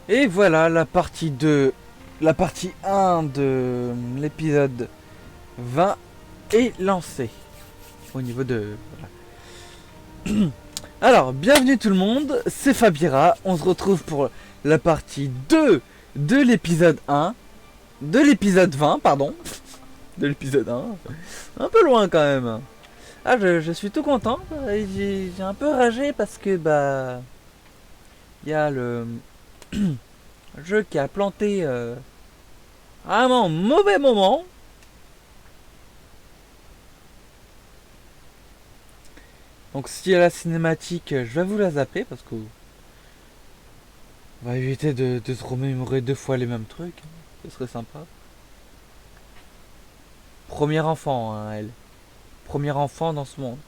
Et voilà la partie 2, la partie 1 de l'épisode 20 est lancée. Au niveau de... Voilà. Alors, bienvenue tout le monde, c'est Fabira. On se retrouve pour la partie 2 de l'épisode 1. De l'épisode 20, pardon. De l'épisode 1. Un peu loin quand même. Ah, je suis tout content. J'ai un peu ragé parce que, bah... Il y a le jeu qui a planté vraiment mauvais moment. Donc si y a la cinématique, je vais vous la zapper parce que on va éviter de se remémorer deux fois les mêmes trucs. Ce serait sympa. Premier enfant, hein, elle. Premier enfant dans ce monde.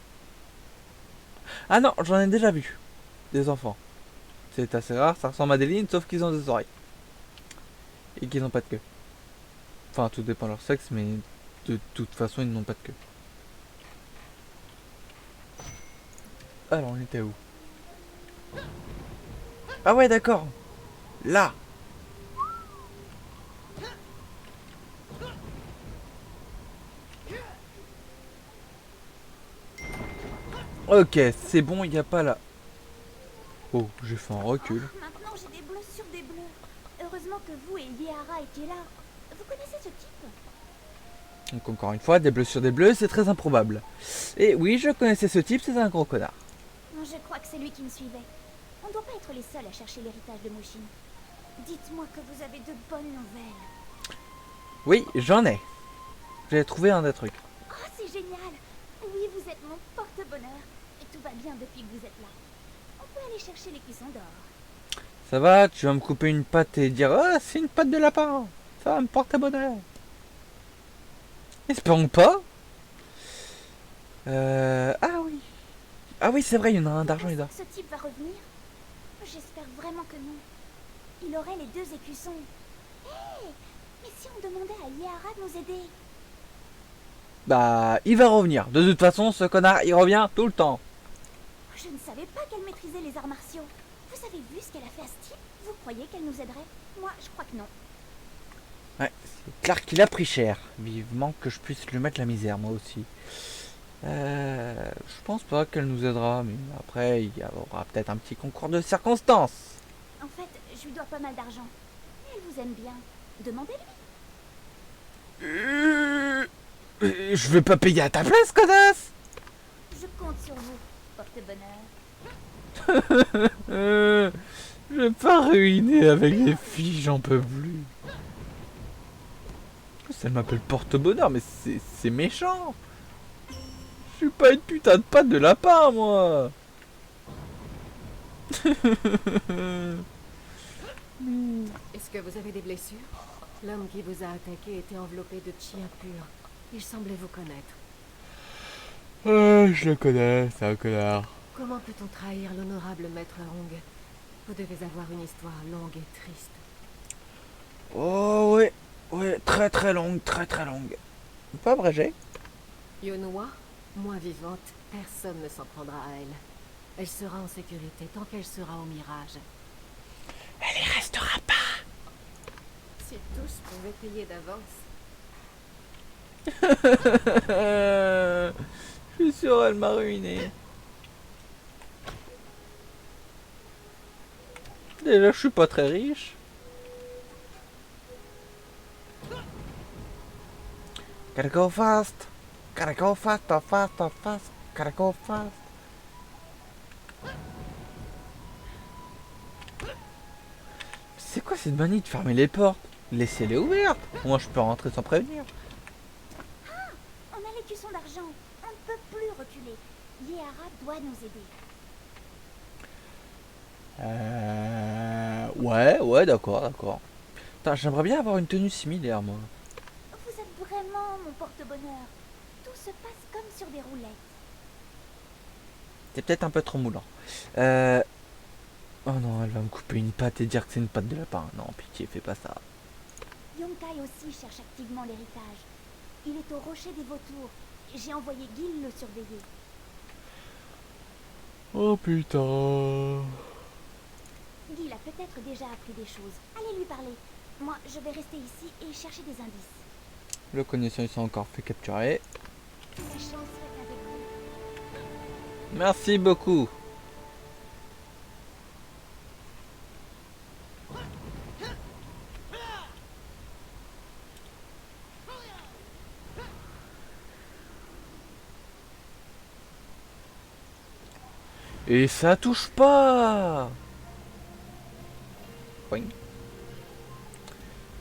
Ah non, j'en ai déjà vu. Des enfants. C'est assez rare, ça ressemble à des lignes, sauf qu'ils ont des oreilles. Et qu'ils n'ont pas de queue. Enfin, tout dépend de leur sexe, mais de toute façon, ils n'ont pas de queue. Alors, on était où? Ah ouais, d'accord. Là. Ok, c'est bon, il n'y a pas là. Oh, j'ai fait un recul. Oh, maintenant j'ai des bleus sur des bleus. Heureusement que vous et Yehara étiez là. Vous connaissez ce type? Donc encore une fois, des bleus sur des bleus, c'est très improbable. Et oui, je connaissais ce type, c'est un gros connard. Je crois que c'est lui qui me suivait. On ne doit pas être les seuls à chercher l'héritage de Mushin. Dites-moi que vous avez de bonnes nouvelles. Oui, j'en ai. J'ai trouvé un des trucs. Oh, c'est génial. Oui, vous êtes mon porte-bonheur. Et tout va bien depuis que vous êtes là. On peut aller chercher les cuissons d'or. Ça va, tu vas me couper une patte et dire ah, c'est une patte de lapin. Ça va me porter bonheur. Espérons pas. Ah oui. Ah oui, c'est vrai, il y en a un Vous d'argent et pensez d'or. que ce type va revenir? J'espère vraiment que non. Il aurait les deux écussons. Hé, mais si on demandait à Yehara de nous aider? Bah, il va revenir. De toute façon, ce connard, il revient tout le temps. Je ne savais pas qu'elle maîtrisait les arts martiaux. Vous avez vu ce qu'elle a fait à ce type? Vous croyez qu'elle nous aiderait? Moi, je crois que non. Ouais, c'est clair qu'il a pris cher. Vivement que je puisse lui mettre la misère, moi aussi. Je pense pas qu'elle nous aidera, mais après, il y aura peut-être un petit concours de circonstances. En fait, je lui dois pas mal d'argent. Elle vous aime bien. Demandez-lui. Je vais pas payer à ta place, connasse. Je compte sur vous. Porte-bonheur. Je vais pas ruiner avec les filles, j'en peux plus. Elle m'appelle porte-bonheur, mais c'est méchant. Je suis pas une putain de patte de lapin, moi. Est-ce que vous avez des blessures? L'homme qui vous a attaqué était enveloppé de chi impur. Il semblait vous connaître. Je le connais, c'est un connard. Comment peut-on trahir l'honorable maître Hong? Vous devez avoir une histoire longue et triste. Oh ouais, ouais, très longue, très longue. Pas abrégé. Yonhua, moi vivante, personne ne s'en prendra à elle. Elle sera en sécurité tant qu'elle sera au mirage. Elle y restera pas. Si tous pouvaient payer d'avance. Je suis sûr, elle m'a ruiné. Déjà, je suis pas très riche. Gotta go fast. Gotta go fast, fast, fast. Gotta go fast. C'est quoi cette manie de fermer les portes? Laissez-les ouvertes. Moi, je peux rentrer sans prévenir. On a l'écusson d'argent. On ne peut plus reculer. Yehara doit nous aider. Ouais, d'accord. Putain, j'aimerais bien avoir une tenue similaire, moi. Vous êtes vraiment mon porte-bonheur. Tout se passe comme sur des roulettes. C'est peut-être un peu trop moulant. Oh non, elle va me couper une patte et dire que c'est une patte de lapin. Non, pitié, fais pas ça. Yonkai aussi cherche activement l'héritage. Il est au rocher des vautours. J'ai envoyé Gil le surveiller. Oh putain. Guy a peut-être déjà appris des choses. Allez lui parler. Moi, je vais rester ici et chercher des indices. Le connaissant, ils sont encore fait capturer. La chance soit avec vous. Merci beaucoup. Et ça touche pas. Oui.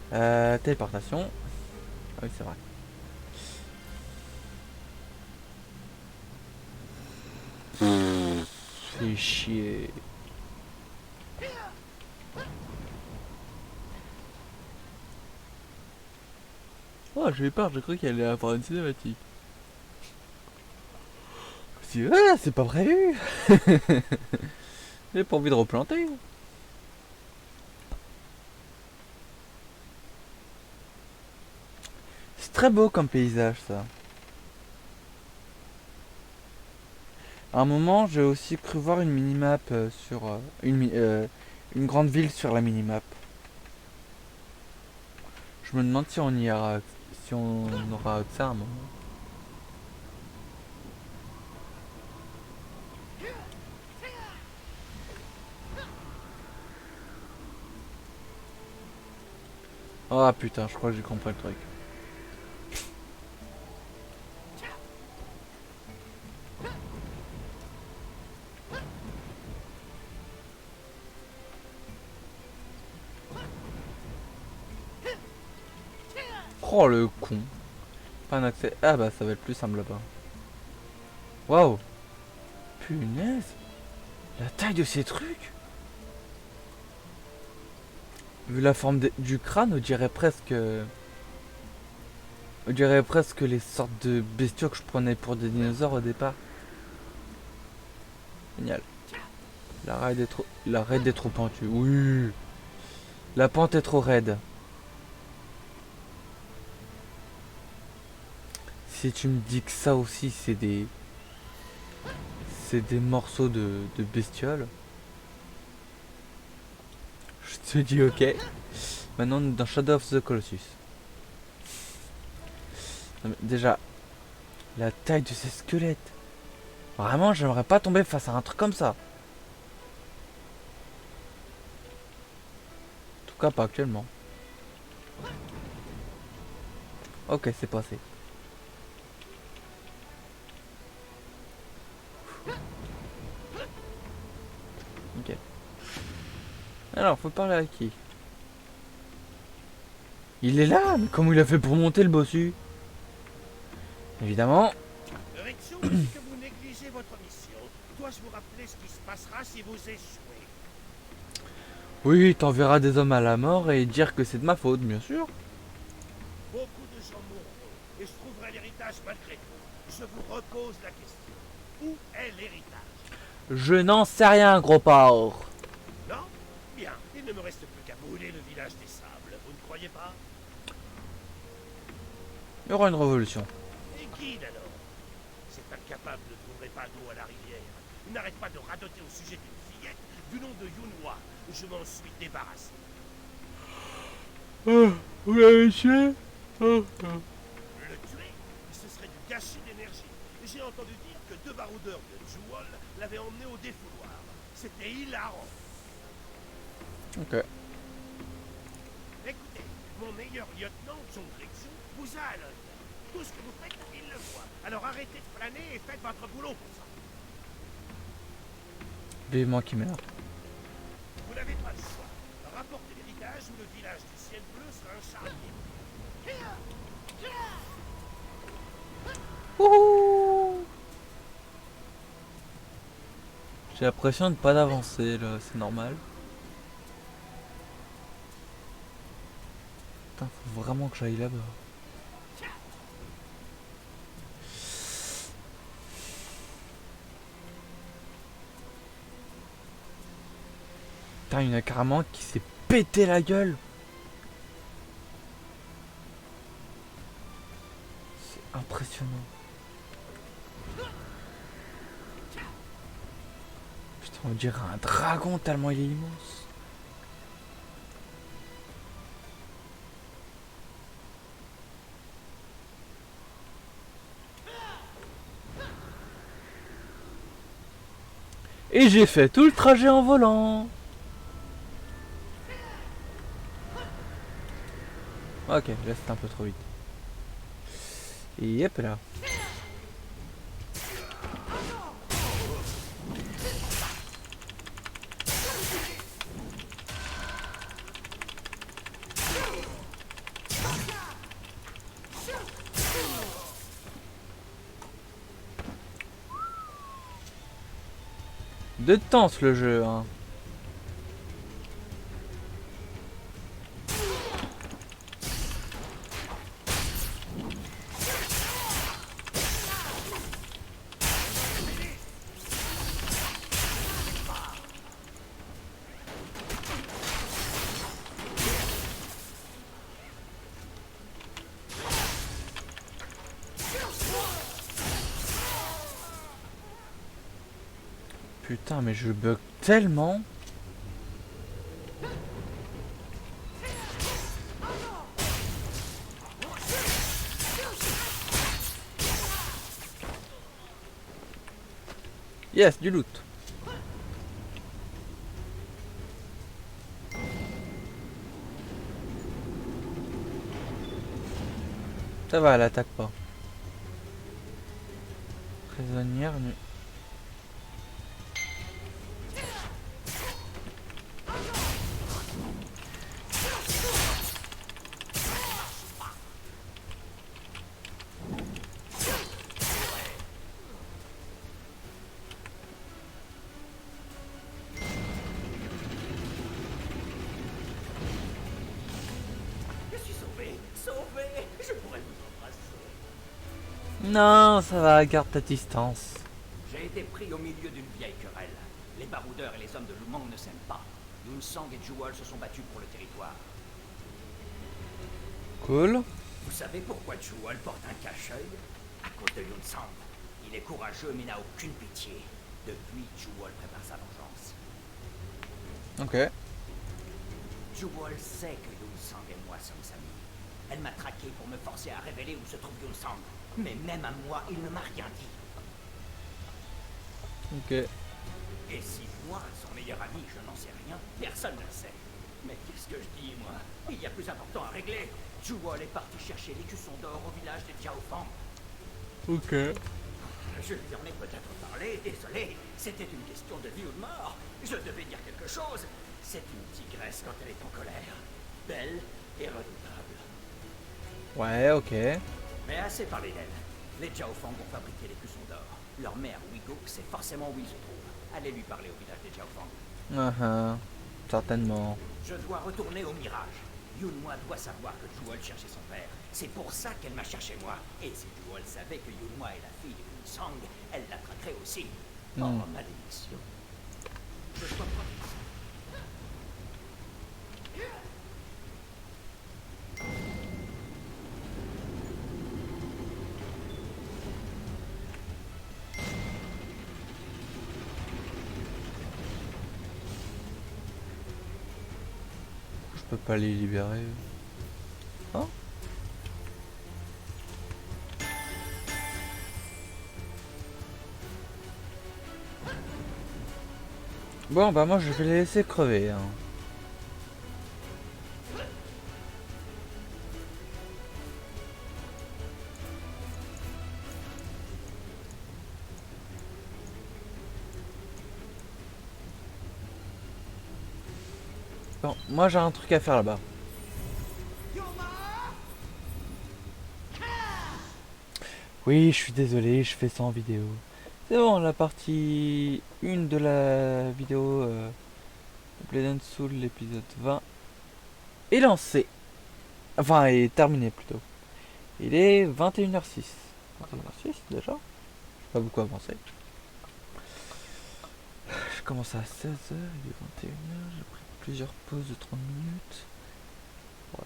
Téléportation. Ah oui, c'est vrai. Fais chier. Oh, j'ai eu peur, j'ai cru qu'elle allait avoir une cinématique. C'est pas prévu. J'ai pas envie de replanter. C'est très beau comme paysage, ça. À un moment, j'ai aussi cru voir une minimap sur une grande ville sur la minimap. Je me demande si on y aura, si on aura accès à un moment. Ah putain, je crois que j'ai compris le truc. Oh le con. Pas un accès. Ah bah ça va être plus simple là-bas. Waouh. Punaise. La taille de ces trucs. Vu la forme du crâne, on dirait presque les sortes de bestiaux que je prenais pour des dinosaures au départ. Génial. La raide est trop pentue. Oui. La pente est trop raide. Si tu me dis que ça aussi c'est des morceaux de bestioles, je te dis ok. Maintenant on est dans Shadow of the Colossus. Non, mais déjà, la taille de ces squelettes. Vraiment, j'aimerais pas tomber face à un truc comme ça. En tout cas, pas actuellement. Ok, c'est passé. Ok. Alors, faut parler à qui? Il est là, mais comment il a fait pour monter le bossu? Évidemment. Direction dit que vous négligez votre mission. Dois-je vous rappeler ce qui se passera si vous échouez? Oui, t'enverras des hommes à la mort et dire que c'est de ma faute, bien sûr. Beaucoup de gens mourront et je trouverai l'héritage malgré tout. Je vous repose la question. Où est l'héritage? Je n'en sais rien, gros porc. Non? Bien, il ne me reste plus qu'à brûler le village des sables. Vous ne croyez pas? Il y aura une révolution. Et guide alors? Cet incapable ne trouverait pas d'eau à la rivière. Il n'arrête pas de radoter au sujet d'une fillette du nom de Yunhua. Je m'en suis débarrassé. Vous l'avez tué? Le tuer, ce serait du gâchis d'énergie. J'ai entendu dire que deux baroudeurs de Jewel l'avaient emmené au défouloir. C'était hilarant. Ok. Écoutez, mon meilleur lieutenant, John Grexon, vous a à l'œil. Tout ce que vous faites, il le voit. Alors arrêtez de flâner et faites votre boulot pour ça. Vivement qui meurt. Vous n'avez pas le choix. Rapportez l'héritage ou le village du ciel bleu sera un charnier. Wouhou! J'ai l'impression de pas d'avancer là, c'est normal. Putain, faut vraiment que j'aille là-bas. Putain, il y en a carrément qui s'est pété la gueule. C'est impressionnant. Putain, on dirait un dragon tellement il est immense. Et j'ai fait tout le trajet en volant. Ok, là c'était un peu trop vite. Et yep là. De tense le jeu, hein. Putain, mais je bug tellement. Yes, du loot. Ça va, elle attaque pas. Prisonnière nue. Je suis sauvé, sauvé. Je pourrais vous embrasser. Non, ça va, garde ta distance. J'ai été pris au milieu d'une vieille querelle. Les baroudeurs et les hommes de Lumang ne s'aiment pas. Yunsang et Jewel se sont battus pour le territoire. Cool. Vous savez pourquoi Jewel porte un cache-œil? À cause de Yunsang. Il est courageux mais n'a aucune pitié. Depuis, Jewel prépare sa vengeance. Ok. Jewel sait que Yunsang et moi sommes amis. Elle m'a traqué pour me forcer à révéler où se trouve Yunsang. Mais même à moi, il ne m'a rien dit. Ok. Et si moi, son meilleur ami, je n'en sais rien, personne ne le sait. Mais qu'est-ce que je dis, moi? Il y a plus important à régler. Jewel est parti chercher l'écusson d'or au village de Jiaofang. Ok. Je lui en ai peut-être parlé, désolé. C'était une question de vie ou de mort. Je devais dire quelque chose. C'est une tigresse quand elle est en colère. Belle et redoutable. Ouais, ok. Mais assez parlé d'elle. Les Jiaofang ont fabriqué l'écusson d'or. Leur mère, Wigo, sait forcément où il se trouve. Allez lui parler au village des Jiaofang. Certainement. Je dois retourner au mirage. Yunhua doit savoir que Jewel cherchait son père. C'est pour ça qu'elle m'a cherché moi. Et si Jewel savait que Yunhua est la fille de Yunsang, elle la traquerait aussi. Oh, malédiction. Je dois prendre... Je peux pas les libérer. Hein? Bon, bah moi je vais les laisser crever. Hein. Bon, moi j'ai un truc à faire là-bas. Oui, je suis désolé, je fais ça en vidéo. C'est bon, la partie 1 de la vidéo Blade and Soul, l'épisode 20, est lancée. Enfin, est terminé plutôt. Il est 21h06. 21h06 déjà? J'ai pas beaucoup avancé. Je commence à 16h, il est 21h, j'ai pris plusieurs pauses de 30 minutes. Ouais.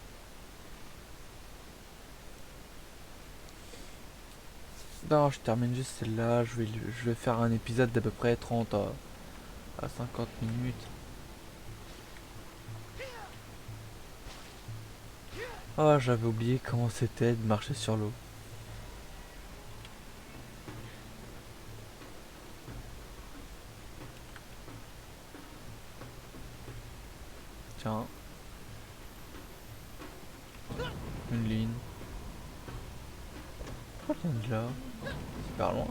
Non, je termine juste celle-là, je vais faire un épisode d'à peu près 30 à 50 minutes. Oh, j'avais oublié comment c'était de marcher sur l'eau. Tiens. Une ligne. Pourquoi elle vient de là? C'est par loin.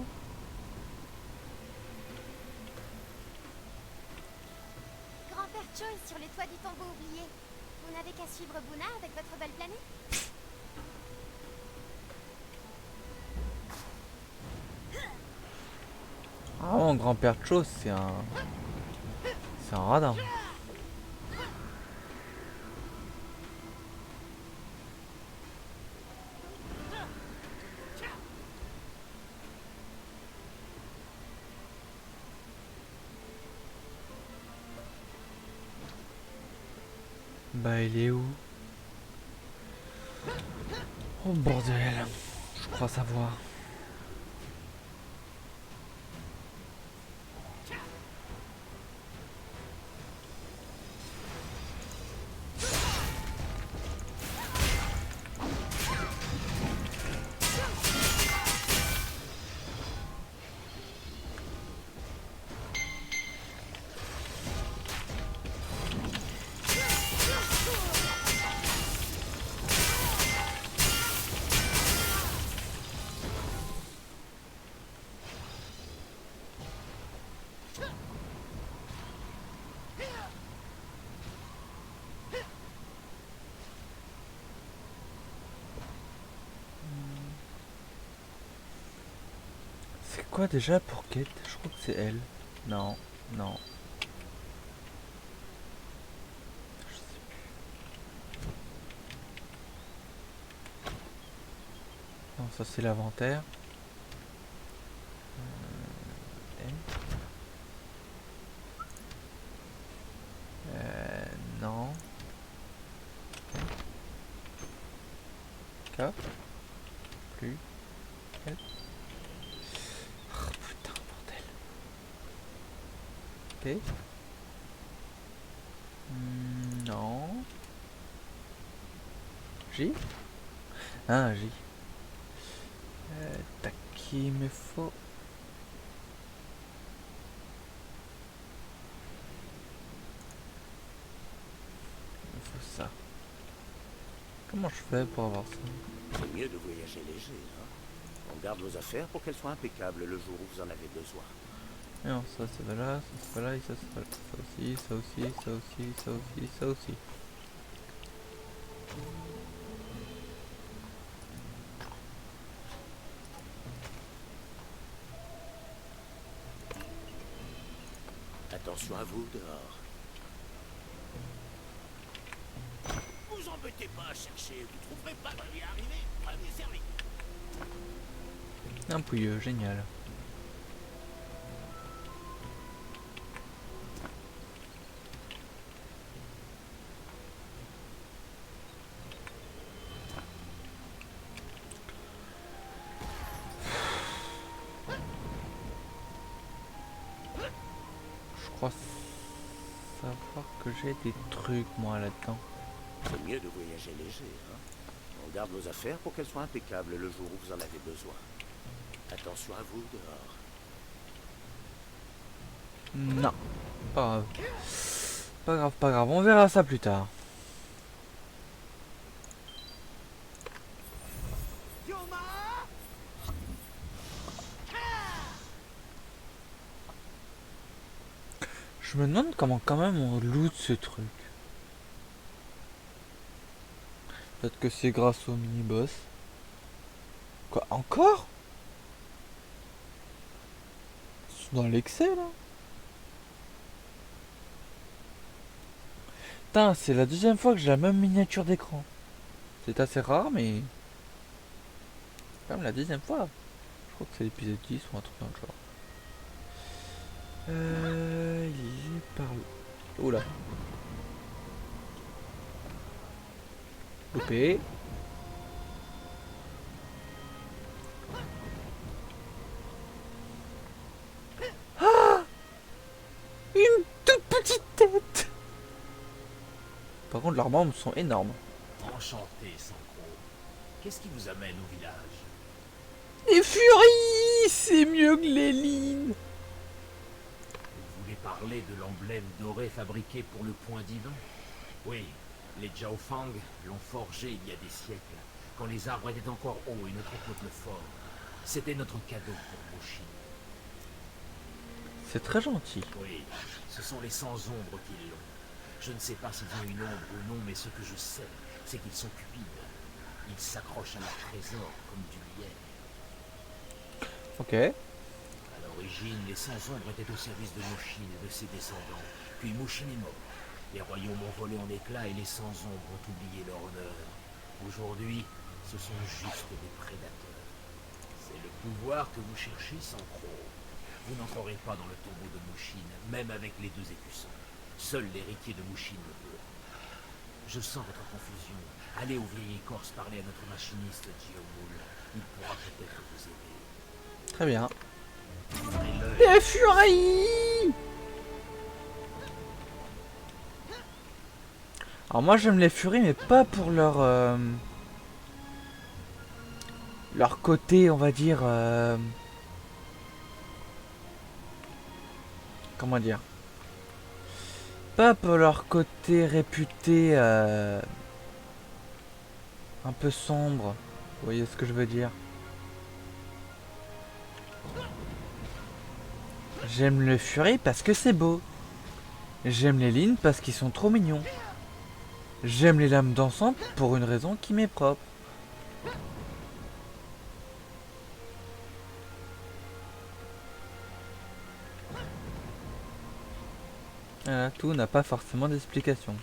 Grand-père Cho est sur les toits du tombeau oublié. Vous n'avez qu'à suivre Buna avec votre belle planète. Ah, mon grand-père Cho, c'est un... C'est un radin. Bah, il est où? Oh bordel, je crois savoir. C'est quoi déjà pour Kate? Je crois que c'est elle. Non, non. Je sais plus. Non, ça c'est l'inventaire. Non. K. Plus. L. Oh putain, bordel. T. Non. J. Ah, J. Tac, il me faut. Il me faut ça. Comment je fais pour avoir ça? C'est mieux de voyager léger, hein. On garde vos affaires pour qu'elles soient impeccables le jour où vous en avez besoin. Non, ça c'est pas là, ça c'est pas là, et ça c'est pas là. Ça aussi, ça aussi, ça aussi, ça aussi, ça aussi. Attention à vous dehors. Vous embêtez pas à chercher, vous trouverez pas de lui arriver. Premier servi. Un pouilleux, génial. Je crois savoir que j'ai des trucs moi là-dedans. C'est mieux de voyager léger, hein. On garde vos affaires pour qu'elles soient impeccables le jour où vous en avez besoin. Attention à vous dehors. Non, pas grave. Pas grave, pas grave, on verra ça plus tard. Je me demande comment quand même on loot ce truc. Peut-être que c'est grâce au mini-boss. Quoi, encore? C'est dans l'excès là. Putain, c'est la deuxième fois que j'ai la même miniature d'écran. C'est assez rare, mais... quand même la deuxième fois. Je crois que c'est l'épisode 10 ou un truc dans le genre. Il est par là. Oula. Loupé. Ah, une toute petite tête. Par contre, leurs membres sont énormes. Enchanté, Sankro. Qu'est-ce qui vous amène au village? Les furies, c'est mieux que les lignes. Vous voulez parler de l'emblème doré fabriqué pour le point divin? Oui, les Jiaofang l'ont forgé il y a des siècles, quand les arbres étaient encore hauts et notre peuple fort. C'était notre cadeau pour Mushin. C'est très gentil. Oui, ce sont les sans-ombre qui l'ont. Je ne sais pas s'ils ont une ombre ou non, mais ce que je sais, c'est qu'ils sont cupides. Ils s'accrochent à leur trésor comme du lien. Ok. À l'origine, les sans-ombre étaient au service de Mushin et de ses descendants. Puis Mushin est mort. Les royaumes ont volé en éclats et les sans-ombre ont oublié leur honneur. Aujourd'hui, ce sont juste des prédateurs. C'est le pouvoir que vous cherchez, Sancro. Vous n'entrerez pas dans le tombeau de Mushin, même avec les deux écussons. Seul l'héritier de Mushin le peut. Je sens votre confusion. Allez au vieil écorce parler à notre machiniste, Jiomul. Il pourra peut-être vous aider. Très bien. Ouvrez-le. Les furies. Alors moi j'aime les furies mais pas pour leur côté on va dire comment dire, pas pour leur côté réputé un peu sombre, vous voyez ce que je veux dire. J'aime le furie parce que c'est beau. J'aime les lignes parce qu'ils sont trop mignons. J'aime les lames dansantes pour une raison qui m'est propre. Voilà, tout n'a pas forcément d'explication.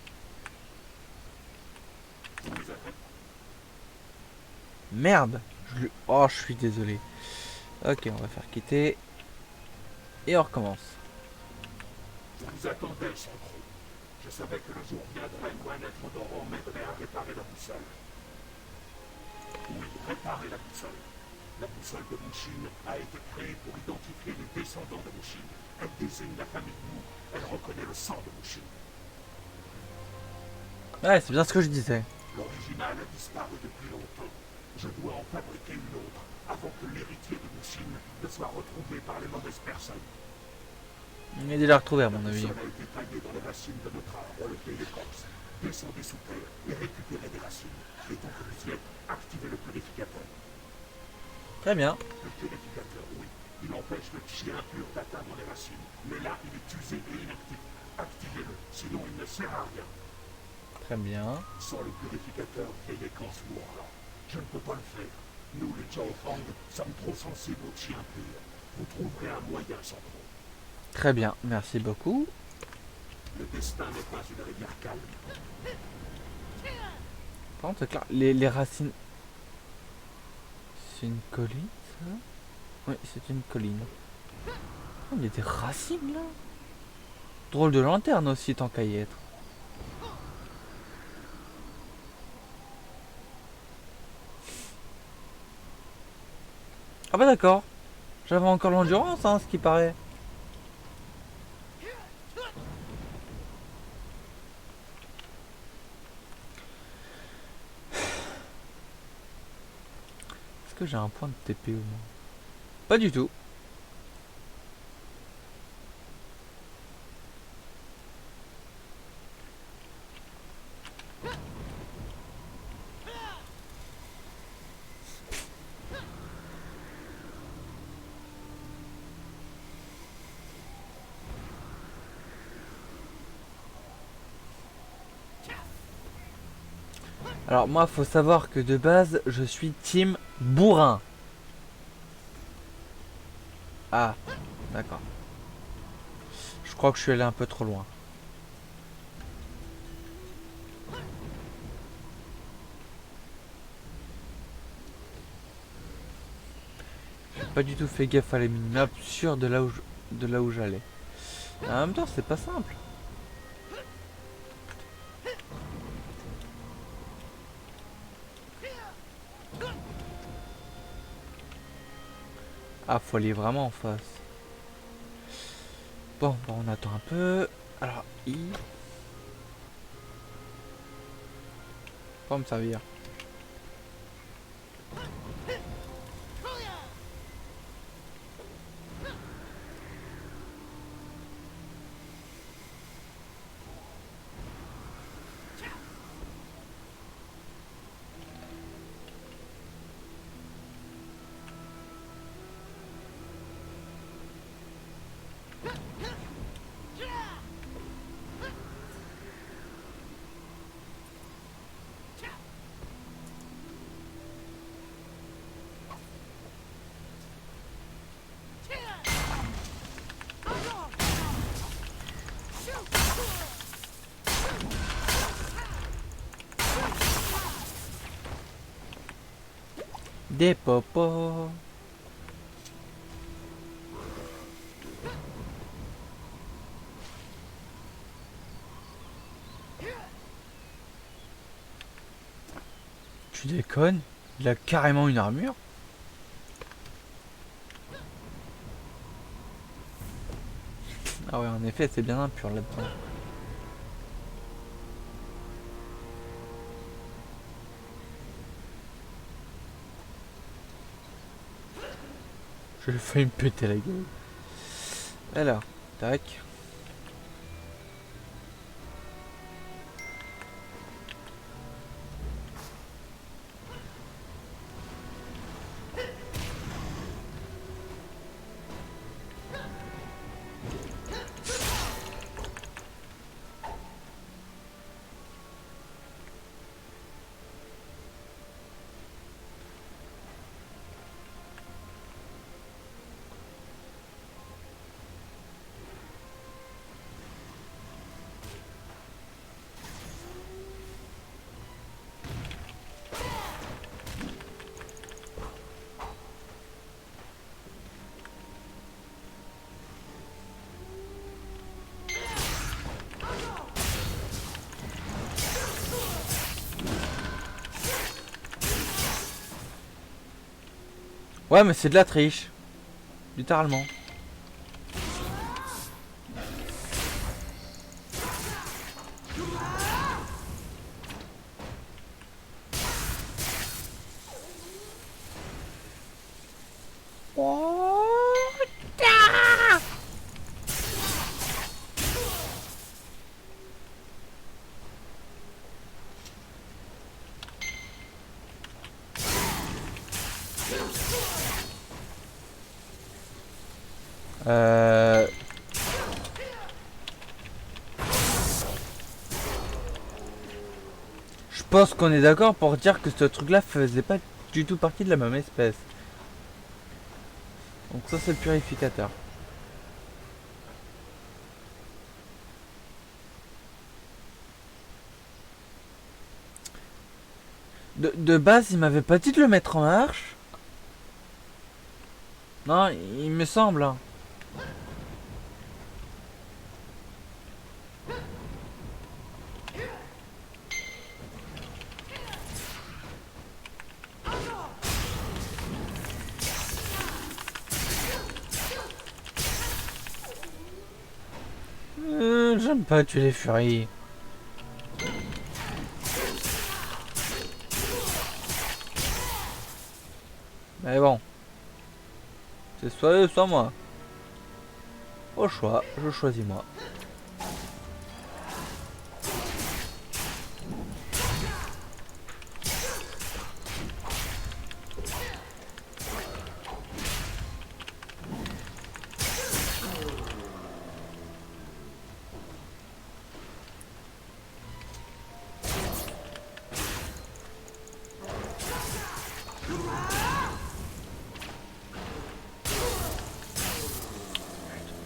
Merde, oh, je suis désolé. Ok, on va faire quitter. Et on recommence. Je vous attendais, Sancro. Je savais que le jour viendrait où un être d'Oran m'aiderait à réparer la boussole. Oui, réparer la boussole. La boussole de Mushin a été créée pour identifier les descendants de Mushin. Elle désigne la famille Mu. Elle reconnaît le sang de Mushin. Ouais, c'est bien ce que je disais. L'original a disparu depuis longtemps. Je dois en fabriquer une autre avant que l'héritier de Mushin ne soit retrouvé par les mauvaises personnes. On est déjà retrouvé à mon avis. La boussole a été taillée dans les racines de notre arbre, le vieil écorce. Descendez sous terre et récupérez des racines. Et tant que vous y êtes, activez le purificateur. Très bien. Le purificateur, oui. Il empêche le chi impur d'atteindre les racines. Mais là, il est usé et inactif. Activez-le, sinon il ne sert à rien. Très bien. Sans le purificateur, vieil écorce mourra. Je ne peux pas le faire. Nous, les Jiaofang, sommes trop sensibles au chi impur. Vous trouverez un moyen sans trop. Très bien, merci beaucoup. Le destin n'est pas une rivière calme. Par contre, c'est clair, les racines... C'est une colline, ça? Oui, c'est une colline. Oh, il y a des racines, là. Drôle de lanterne aussi, tant qu'à y être. Ah bah d'accord. J'avais encore l'endurance, hein, ce qui paraît. Est-ce que j'ai un point de TP au moins? Pas du tout. Alors moi, faut savoir que de base, je suis team bourrin. Ah, d'accord. Je crois que je suis allé un peu trop loin. J'ai pas du tout fait gaffe à les minimap sur de là où j'allais. En même temps, c'est pas simple. Ah, faut aller vraiment en face. Bon, on attend un peu. Alors, Pas me servir. Des popos. Tu déconnes? Il a carrément une armure. Ah ouais, en effet, c'est bien impur là-dedans. Je vais failli me péter la gueule. Alors, tac. Ouais, mais c'est de la triche. Littéralement. Je pense qu'on est d'accord pour dire que ce truc-là faisait pas du tout partie de la même espèce. Donc ça c'est le purificateur. De base, il m'avait pas dit de le mettre en marche. Non, il me semble. Hein. J'aime pas tuer les furies. Mais bon. C'est soit eux, soit moi. Au choix, je choisis moi.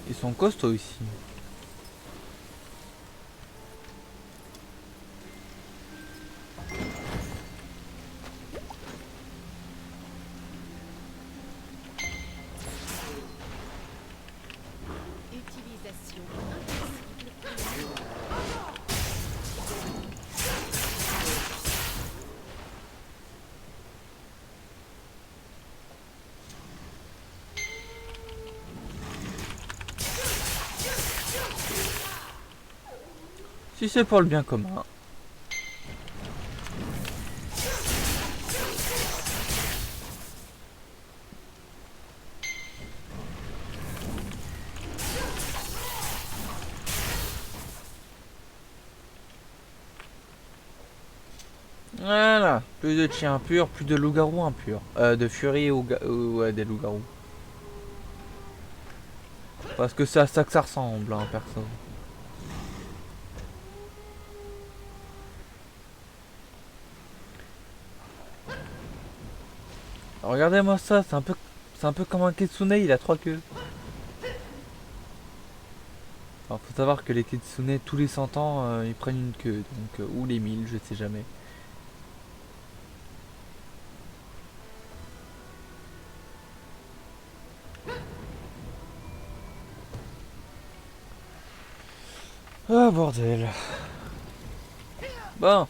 Ils sont costauds ici. Utilisation. Si c'est pour le bien commun. Voilà, plus de chiens impurs, plus de loups-garous impurs. De furies ou ouais, des loups-garous. Parce que c'est à ça que ça ressemble, hein, perso. Regardez-moi ça, c'est un peu comme un kitsune, il a 3 queues. Alors faut savoir que les kitsune tous les 100 ans ils prennent une queue, donc ou les 1000, je sais jamais. Oh bordel. Bon.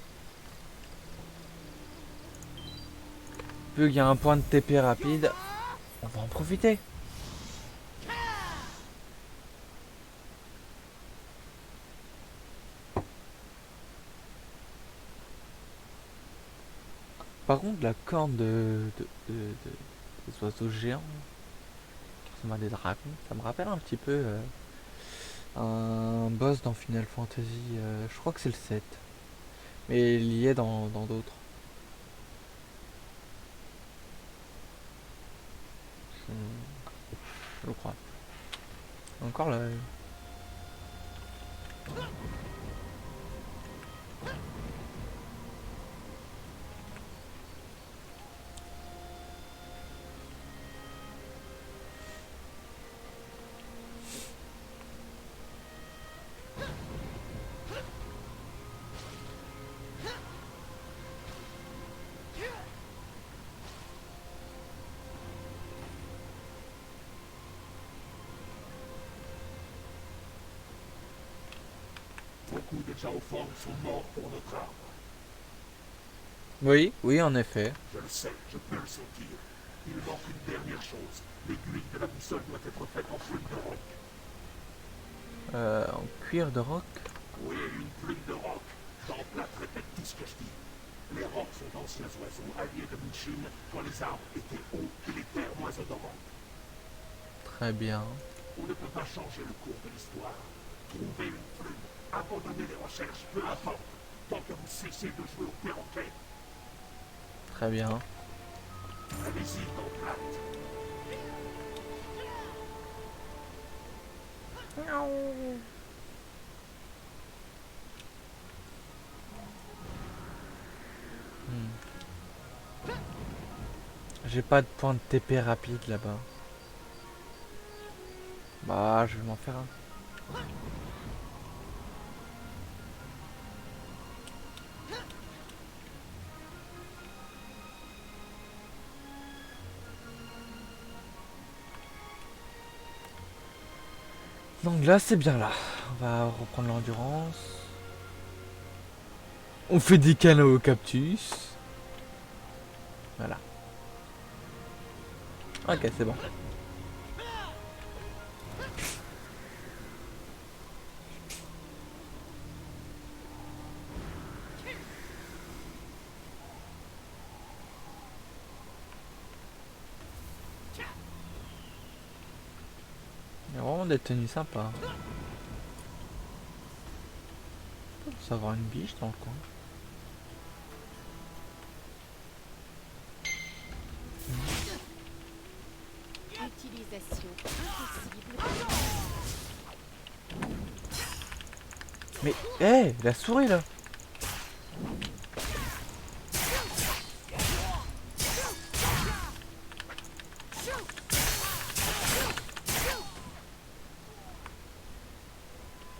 Vu qu'il y a un point de TP rapide, on va en profiter. Par contre, la corne des oiseaux géants qui ressemblent à des dragons, ça me rappelle un petit peu un boss dans Final Fantasy, je crois que c'est le 7, mais il y est dans d'autres. Je crois. Encore là. Beaucoup de Jaoforms sont morts pour notre arbre. Oui, oui, en effet. Je le sais, je peux le sentir. Il manque une dernière chose. L'aiguille de la boussole doit être faite en plume de roc. En cuir de roc. Oui, une plume de roc. J'emplâtre répète tout ce que je dis. Les rocs sont d'anciens oiseaux alliés de Mushin quand les arbres étaient hauts et les terres moins odorantes. Très bien. On ne peut pas changer le cours de l'histoire. Trouver une plume, abandonner les recherches, peu importe, tant que vous cessez de jouer au perroquet. Très bien. Allez-y, d'emplâtre. J'ai pas de point de TP rapide là-bas. Bah, je vais m'en faire un. Donc là, c'est bien là. On va reprendre l'endurance. On fait des câlins au cactus. Voilà. Ok, c'est bon. Il y a vraiment des tenues sympas. Il faut avoir une biche dans le coin. Utilisation impossible. Mais, hé, la souris là.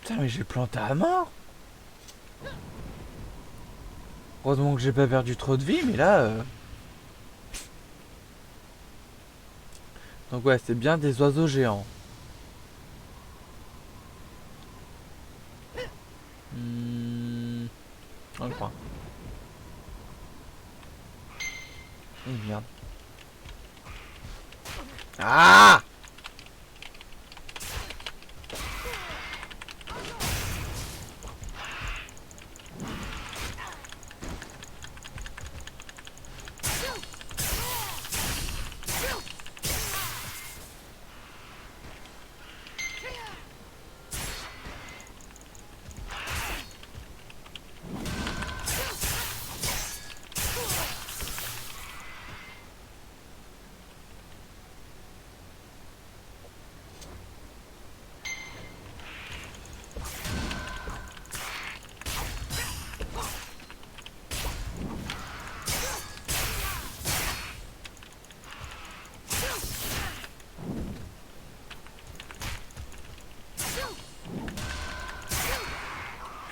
Putain, mais j'ai planté à mort. Heureusement que j'ai pas perdu trop de vie, mais là... Donc ouais, c'est bien des oiseaux géants. Dans le coin. Oh merde. Ah!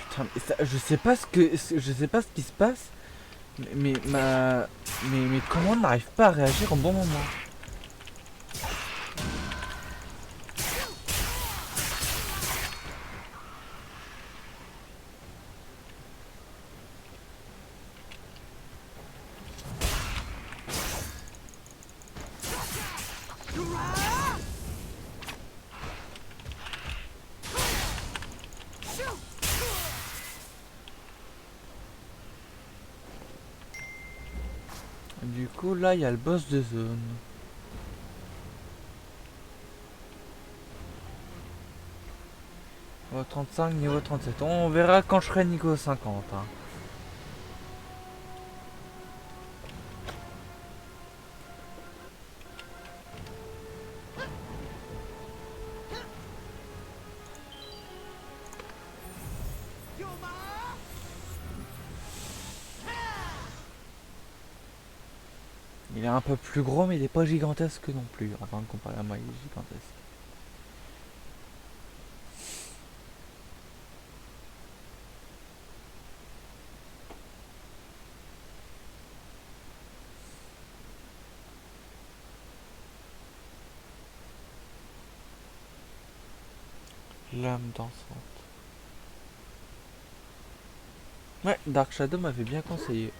Putain, mais ça, je sais pas ce qui se passe, mais mes commandes n'arrivent pas à réagir au bon moment. du coup, là, il y a le boss de zone. Niveau 35, niveau 37. On verra quand je serai niveau 50. Hein. Il est un peu plus gros, mais il n'est pas gigantesque non plus. Enfin, comparé à moi, il est gigantesque. L'âme dansante. Ouais, Dark Shadow m'avait bien conseillé.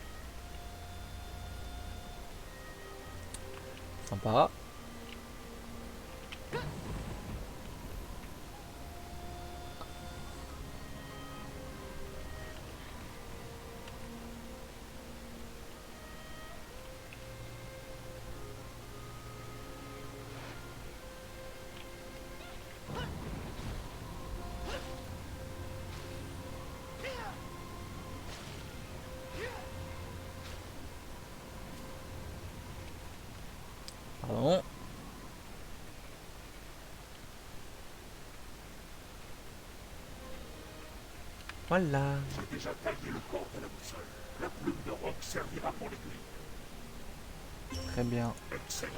Sympa. Pardon. Voilà. J'ai déjà taillé le corps de la boussole. La plume de roc servira pour l'aiguille. Très bien. Excellent.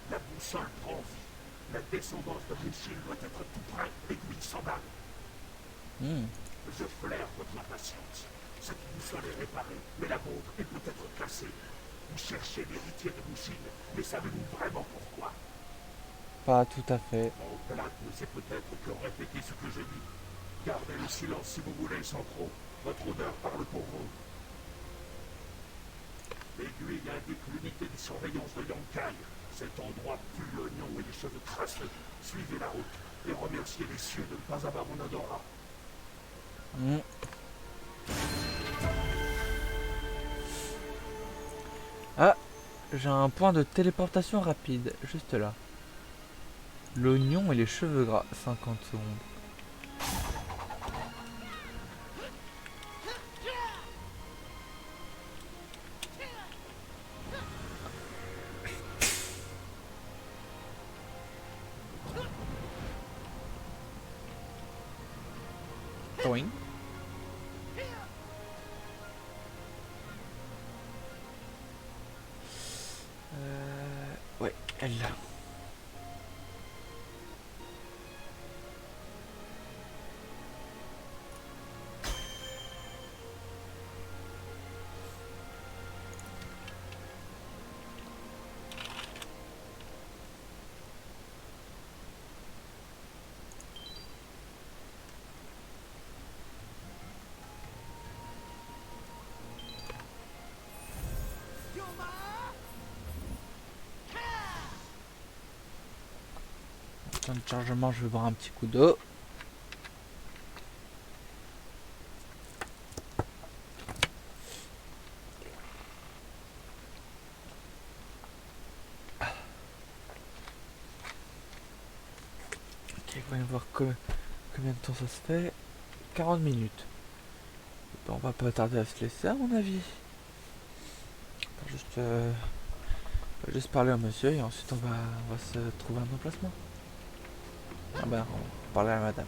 La boussole prend vie. La descendance de Mushil doit être tout près. L'aiguille s'emballe. Je flaire votre impatience. Cette boussole est réparée, mais la vôtre est peut-être cassée. Vous cherchez l'héritier de Mushil, mais savez-vous vraiment pourquoi? Pas tout à fait. Mon plat ne sait peut-être que répéter ce que j'ai dit. Gardez le silence si vous voulez, sans trop. Votre odeur parle pour vous. L'aiguille indique l'unité de surveillance de Yonkai. Cet endroit pue l'oignon et les cheveux crasseux. Suivez la route et remerciez les cieux de ne pas avoir mon odorat. Ah, j'ai un point de téléportation rapide, juste là. L'oignon et les cheveux gras, 50 secondes. Toing. Ouais, elle là. Temps de chargement, je vais boire un petit coup d'eau. Ok, voyons voir combien de temps ça se fait. 40 minutes. Bon, on va pas tarder à se laisser à mon avis. On va juste parler au monsieur et ensuite on va se trouver un emplacement. Ah ben, on va parler à madame.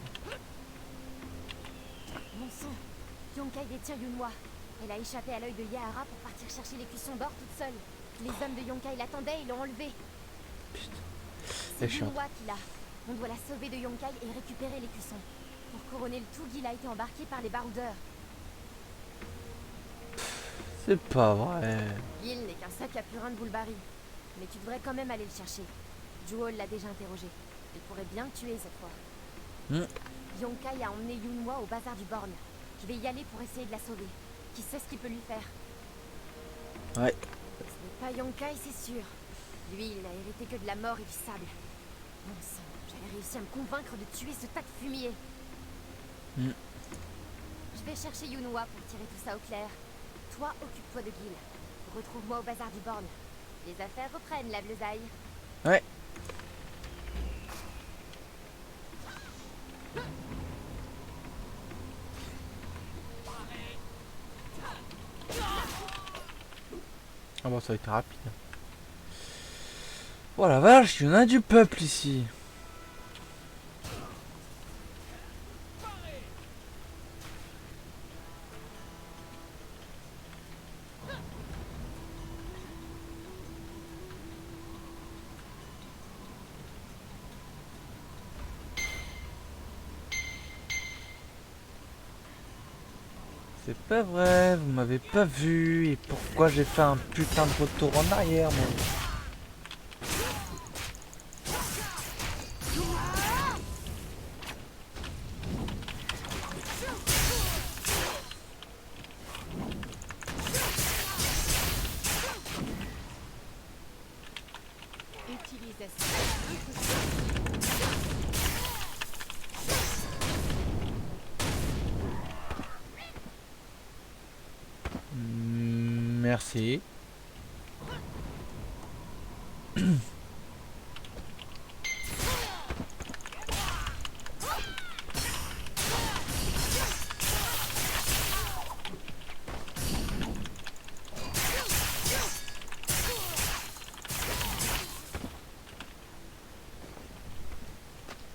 Mon sang, Yonkai détient Yunhua. Elle a échappé à l'œil de Yahara pour partir chercher l'écusson d'or toute seule. Les hommes de Yonkai l'attendaient et l'ont enlevée. Putain. C'est Et chiant. Yunhua qui l'a. On doit la sauver de Yonkai et récupérer l'écusson. Pour couronner le tout, Gil a été embarqué par les baroudeurs. C'est pas vrai. Gil n'est qu'un sac à purin de Boulbari. Mais tu devrais quand même aller le chercher. Juol l'a déjà interrogé. Il pourrait bien te tuer cette fois. Yonkai a emmené Yunhua au bazar du Born. Je vais y aller pour essayer de la sauver. Qui sait ce qu'il peut lui faire? Ouais. Ce n'est pas Yonkai, c'est sûr. Lui, il n'a hérité que de la mort et du sable. Bon sang, j'avais réussi à me convaincre de tuer ce tas de fumier. Je vais chercher Yunhua pour tirer tout ça au clair. Toi, occupe-toi de Gil. Retrouve-moi au bazar du Born. Les affaires reprennent, la bleusaille. Ouais. Ah bon, ça a été rapide. Oh la vache, il y en a du peuple ici. C'est pas vrai, vous m'avez pas vu. Et pourquoi j'ai fait un putain de retour en arrière, moi? Merci.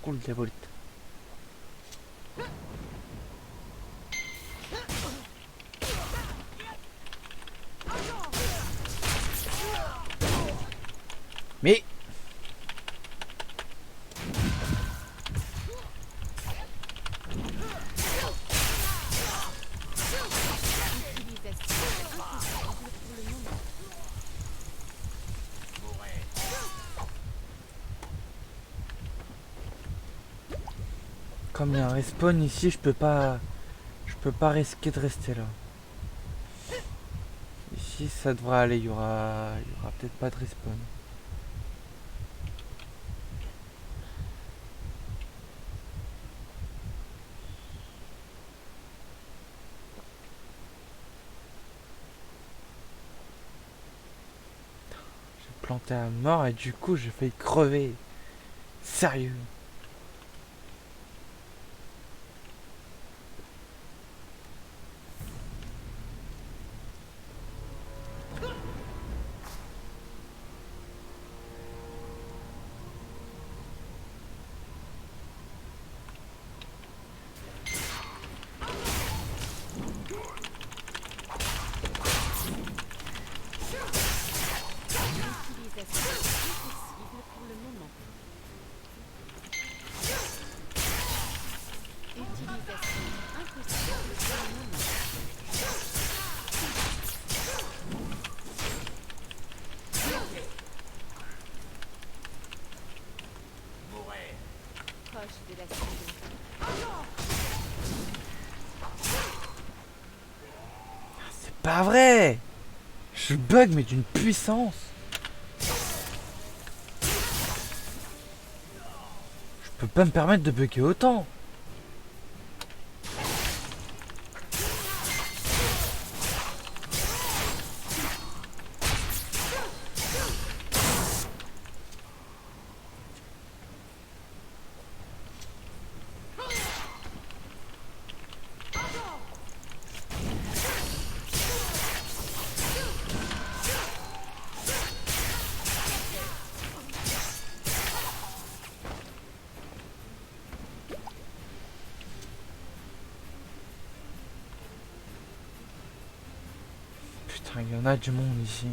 Cool, diabolite. Mais comme il y a un respawn ici, je peux pas risquer de rester là. Ici ça devrait aller, il y aura peut-être pas de respawn. J'ai planté à mort et du coup j'ai failli crever. Sérieux. C'est pas vrai. Je bug mais d'une puissance. Je peux pas me permettre de bugger autant. Putain, il y en a du monde ici.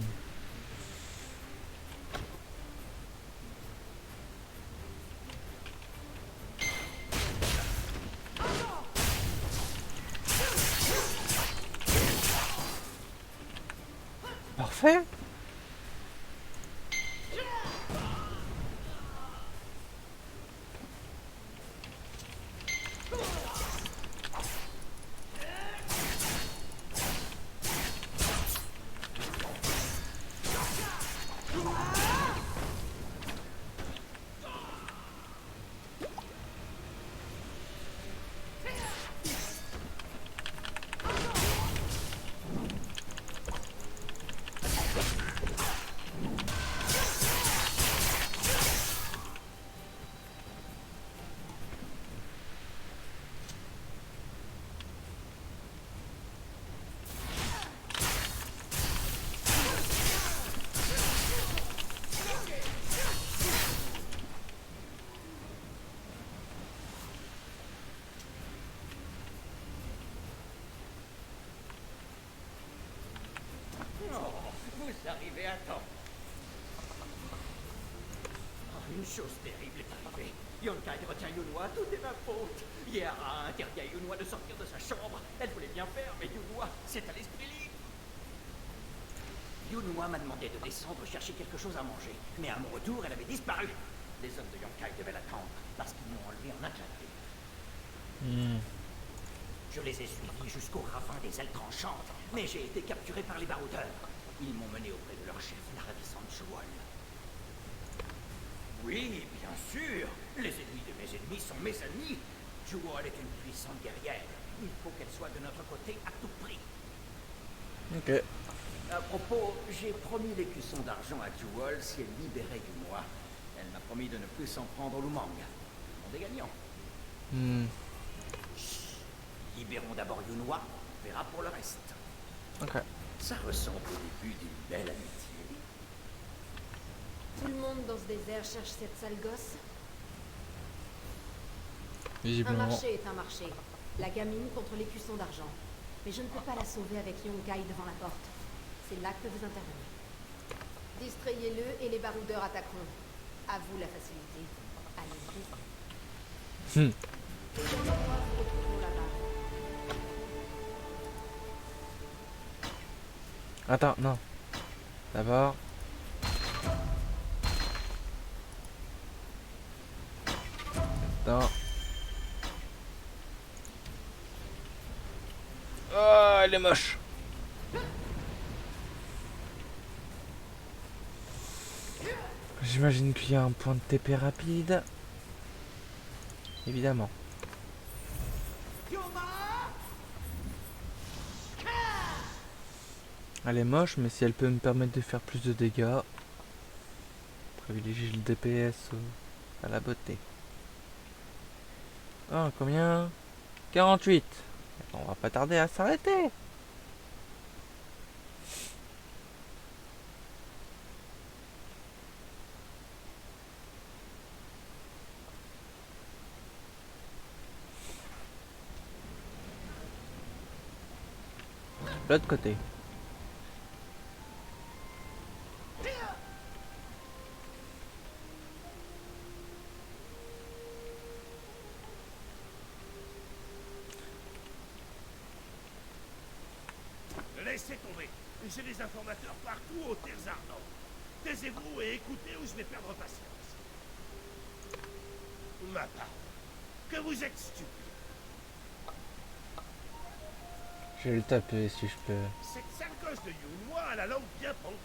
Parfait. Oh, vous arrivez à temps. Oh, une chose terrible est arrivée. Yonkai retient Yunhua, tout est ma faute. Yera a interdit à Yunhua de sortir de sa chambre. Elle voulait bien faire, mais Yunhua, c'est à l'esprit libre. Yunhua m'a demandé de descendre chercher quelque chose à manger. Mais à mon retour, elle avait disparu. Les hommes de Yonkai devaient l'attendre, parce qu'ils l'ont enlevée en un clin d'œil. Je les ai suivis jusqu'au ravin des ailes tranchantes, mais j'ai été capturé par les baroudeurs. Ils m'ont mené auprès de leur chef, la ravissante Jewel. Oui, bien sûr. Les ennemis de mes ennemis sont mes amis. Jewel est une puissante guerrière. Il faut qu'elle soit de notre côté à tout prix. Ok. À propos, j'ai promis l'écusson d'argent à Jewel si elle libérait Yunhua. Elle m'a promis de ne plus s'en prendre au Lumang. On est gagnant. Chut. Libérons d'abord Yunhua, on verra pour le reste. Ok. Ça ressemble au début d'une belle amitié. Tout le monde dans ce désert cherche cette sale gosse. Un Visiblement. marché est un marché. La gamine contre l'écusson d'argent. Mais je ne peux pas la sauver avec Yonkai devant la porte. C'est là que vous intervenez. Distrayez-le et les baroudeurs attaqueront. À vous la facilité. Allez-y. Les gens de moi se retrouveront là-bas. Attends, non. D'abord. Attends. Oh, elle est moche. J'imagine qu'il y a un point de TP rapide. Évidemment. Elle est moche, mais si elle peut me permettre de faire plus de dégâts, privilégie le DPS à la beauté. Oh, combien? 48. On va pas tarder à s'arrêter. De l'autre côté. Laissez tomber. J'ai des informateurs partout aux terres ardentes. Taisez-vous et écoutez ou je vais perdre patience. Ma parole. Que vous êtes stupide. Je vais le taper si je peux. Cette sale gosse de Yunhua a la langue bien pendue.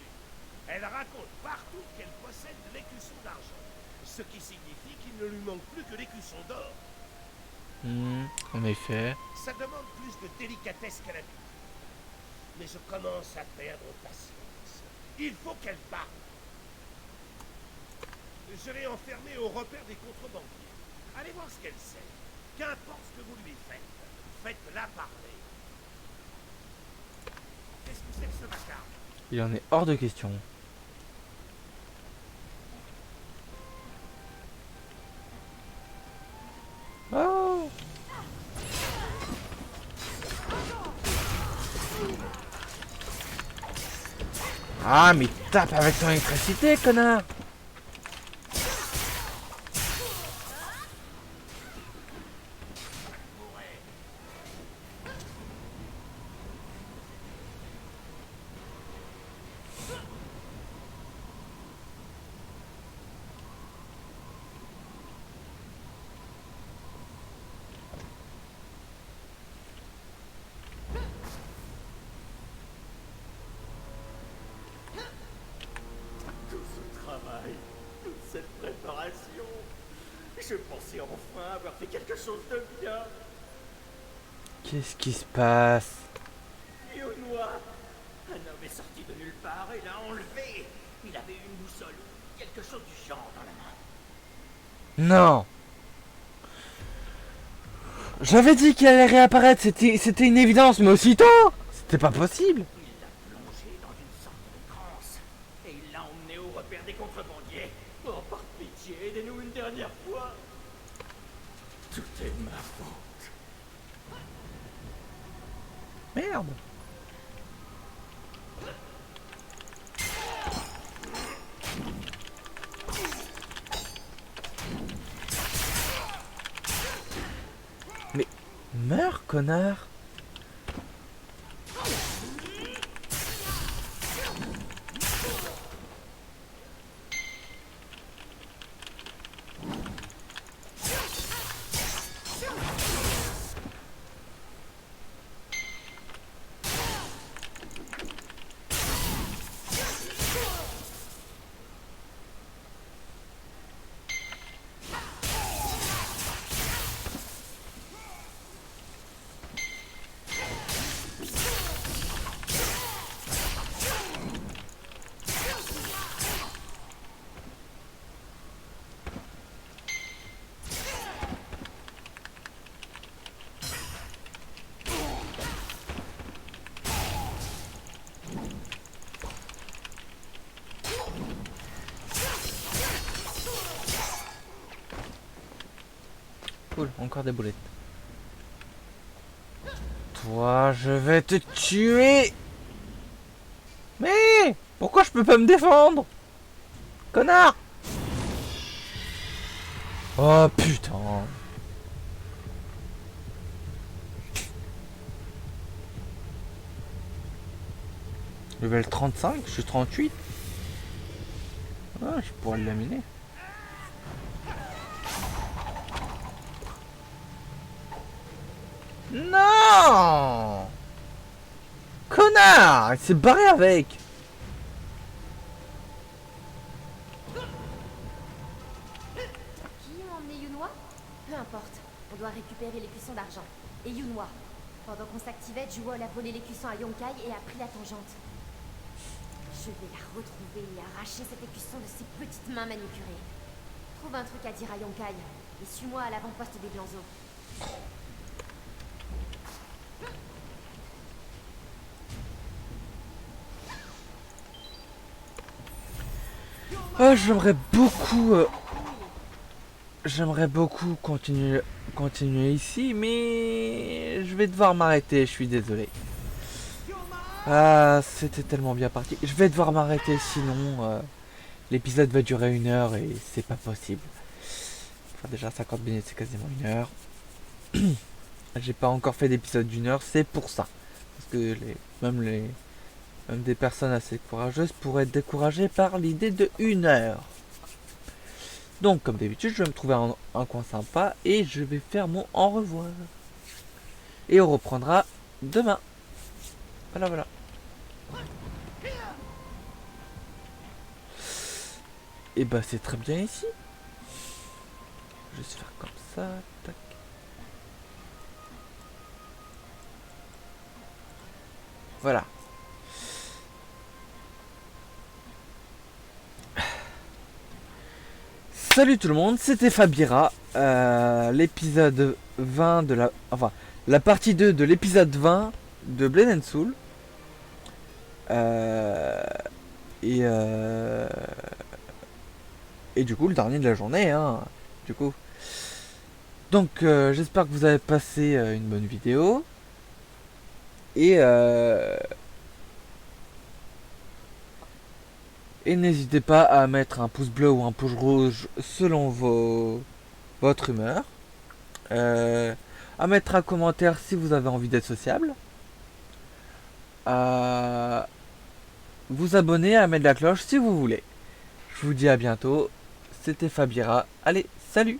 Elle raconte partout qu'elle possède l'écusson d'argent. Ce qui signifie qu'il ne lui manque plus que l'écusson d'or. En effet. Ça demande plus de délicatesse qu'à l'habitude. Mais je commence à perdre patience. Il faut qu'elle parle. Je l'ai enfermée au repère des contrebandiers. Allez voir ce qu'elle sait. Qu'importe ce que vous lui faites, faites-la parler. Qu'est-ce que c'est que ce vacarme? Il en est hors de question. Oh! Ah, mais tape avec ton électricité, connard! Cette préparation. Je pensais enfin avoir fait quelque chose de bien. Qu'est-ce qui se passe? Yunhua, un homme est sorti de nulle part et l'a enlevé. Il avait une boussole ou quelque chose du genre dans la main. Non! J'avais dit qu'il allait réapparaître, c'était une évidence, mais aussitôt! C'était pas possible! Il l'a plongé dans une sorte de transe et il l'a emmené au repère des contrebandiers. Oh, par pitié, aidez-nous une dernière fois. Tout est de ma faute. Merde! connard. Cool, encore des boulettes. Toi, je vais te tuer. Mais pourquoi je peux pas me défendre? Connard. Oh putain. Level 35, je suis 38. Ah, je pourrais le laminer. Non! Connard! Il s'est barré avec! Qui a emmené Yunhua? Peu importe, on doit récupérer l'écusson d'argent. Et Yunhua. Pendant qu'on s'activait, Jewel a volé l'écusson à Yonkai et a pris la tangente. Je vais la retrouver et arracher cet écusson de ses petites mains manucurées. Trouve un truc à dire à Yonkai et suis-moi à l'avant-poste des Glanzo. Oh, j'aimerais beaucoup continuer ici, mais je vais devoir m'arrêter, je suis désolé. Ah, c'était tellement bien parti. Je vais devoir m'arrêter, sinon l'épisode va durer 1 heure et c'est pas possible. Enfin, déjà 50 minutes, c'est quasiment 1 heure. J'ai pas encore fait d'épisode d'1 heure, c'est pour ça. Parce que même des personnes assez courageuses pourraient être découragées par l'idée de 1 heure. Donc, comme d'habitude, je vais me trouver un coin sympa et je vais faire mon au revoir. Et on reprendra demain. Voilà, voilà. Et bah, c'est très bien ici. Je vais juste faire comme ça. Tac. Voilà. Salut tout le monde, c'était Fabira, l'épisode 20 de la... Enfin, la partie 2 de l'épisode 20 de Blade and Soul. Et du coup, le dernier de la journée, hein, du coup. Donc, j'espère que vous avez passé une bonne vidéo. Et n'hésitez pas à mettre un pouce bleu ou un pouce rouge selon votre humeur. À mettre un commentaire si vous avez envie d'être sociable. À vous abonner, à mettre la cloche si vous voulez. Je vous dis à bientôt. C'était Fabira. Allez, salut!